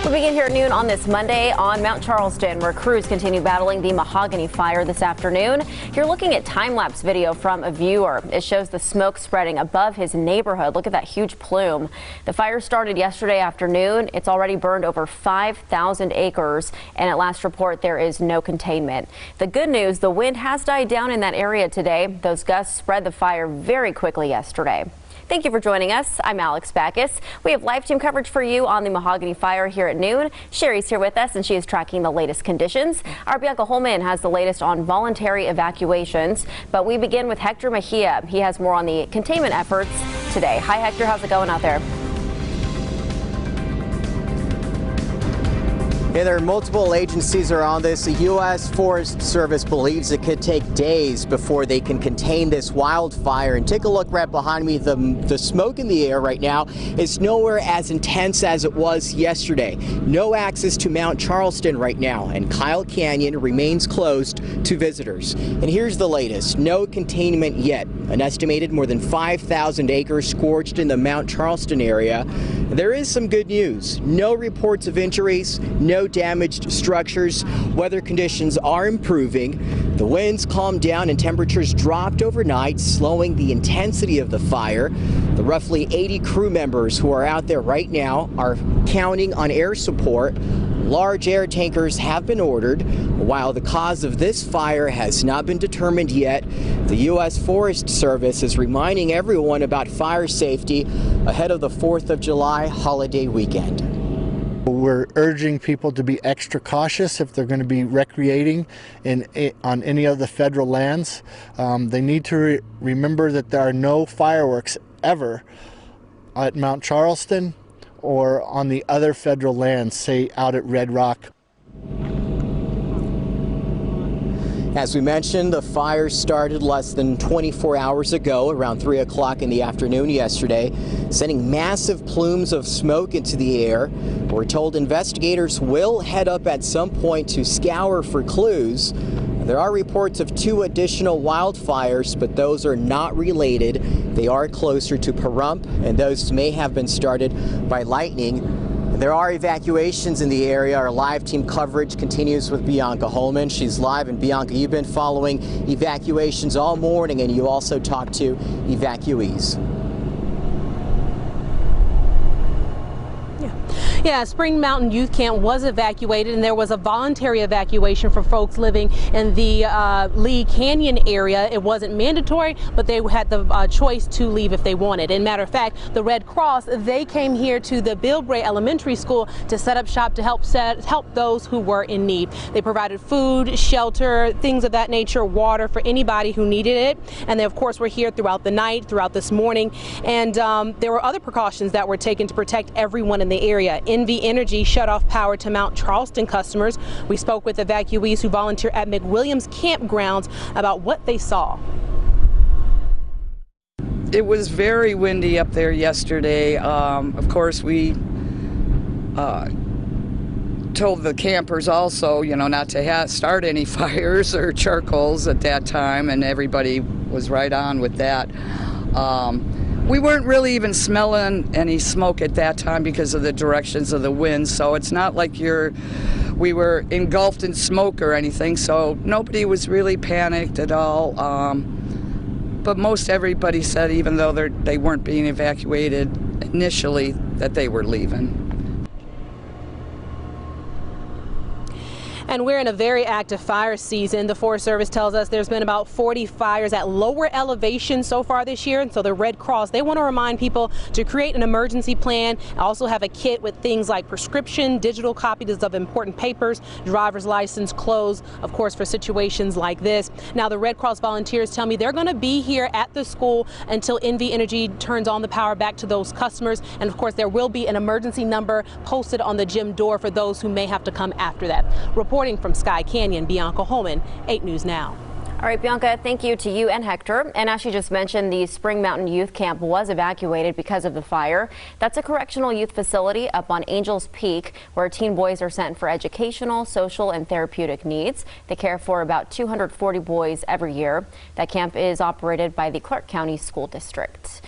We begin here at noon on this Monday on Mount Charleston, where crews continue battling the Mahogany Fire this afternoon. You're looking at time-lapse video from a viewer. It shows the smoke spreading above his neighborhood. Look at that huge plume. The fire started yesterday afternoon. It's already burned over 5,000 acres, and at last report, there is no containment. The good news, the wind has died down in that area today. Those gusts spread the fire very quickly yesterday. Thank you for joining us. I'm Alex Backus. We have live team coverage for you on the Mahogany Fire here at noon. Sherry's here with us, and she is tracking the latest conditions. Our Bianca Holman has the latest on voluntary evacuations. But we begin with Hector Mejia. He has more on the containment efforts today. Hi, Hector. How's it going out there? Yeah, there are multiple agencies around this. The U.S. Forest Service believes it could take days before they can contain this wildfire. And take a look right behind me. The smoke in the air right now is nowhere as intense as it was yesterday. No access to Mount Charleston right now, and Kyle Canyon remains closed to visitors. And here's the latest. No containment yet. An estimated more than 5,000 acres scorched in the Mount Charleston area. There is some good news. No reports of injuries, no damaged structures. Weather conditions are improving. The winds calmed down and temperatures dropped overnight, slowing the intensity of the fire. The roughly 80 crew members who are out there right now are counting on air support. Large air tankers have been ordered. While the cause of this fire has not been determined yet, the U.S. Forest Service is reminding everyone about fire safety ahead of the 4th of July holiday weekend. We're urging people to be extra cautious if they're going to be recreating on any of the federal lands. They need to remember that there are no fireworks ever at Mount Charleston or on the other federal lands, say out at Red Rock. As we mentioned, the fire started less than 24 hours ago, around 3 o'clock in the afternoon yesterday, sending massive plumes of smoke into the air. We're told investigators will head up at some point to scour for clues. There are reports of 2 additional wildfires, but those are not related. They are closer to Pahrump, and those may have been started by lightning. There are evacuations in the area. Our live team coverage continues with Bianca Holman. She's live, and Bianca, you've been following evacuations all morning, and you also talked to evacuees. Yeah, Spring Mountain Youth Camp was evacuated, and there was a voluntary evacuation for folks living in the Lee Canyon area. It wasn't mandatory, but they had the choice to leave if they wanted. And matter of fact, the Red Cross, they came here to the Bilbray Elementary School to set up shop to help those who were in need. They provided food, shelter, things of that nature, water for anybody who needed it. And they, of course, were here throughout the night, throughout this morning. And there were other precautions that were taken to protect everyone in the area. NV Energy shut off power to Mount Charleston customers. We spoke with evacuees who volunteer at McWilliams campgrounds about what they saw. It was very windy up there yesterday. Of course, we told the campers also, not to start any fires or charcoals at that time, and everybody was right on with that. We weren't really even smelling any smoke at that time because of the directions of the wind, so it's not like we were engulfed in smoke or anything, so nobody was really panicked at all. But most everybody said, even though they weren't being evacuated initially, that they were leaving. And we're in a very active fire season. The Forest Service tells us there's been about 40 fires at lower elevations so far this year. And so the Red Cross, they want to remind people to create an emergency plan, also have a kit with things like prescription, digital copies of important papers, driver's license, clothes, of course, for situations like this. Now, the Red Cross volunteers tell me they're going to be here at the school until NV Energy turns on the power back to those customers. And of course, there will be an emergency number posted on the gym door for those who may have to come after that. Reporting from Sky Canyon, Bianca Holman, 8 News Now. All right, Bianca, thank you to you and Hector. And as she just mentioned, the Spring Mountain Youth Camp was evacuated because of the fire. That's a correctional youth facility up on Angels Peak, where teen boys are sent for educational, social, and therapeutic needs. They care for about 240 boys every year. That camp is operated by the Clark County School District.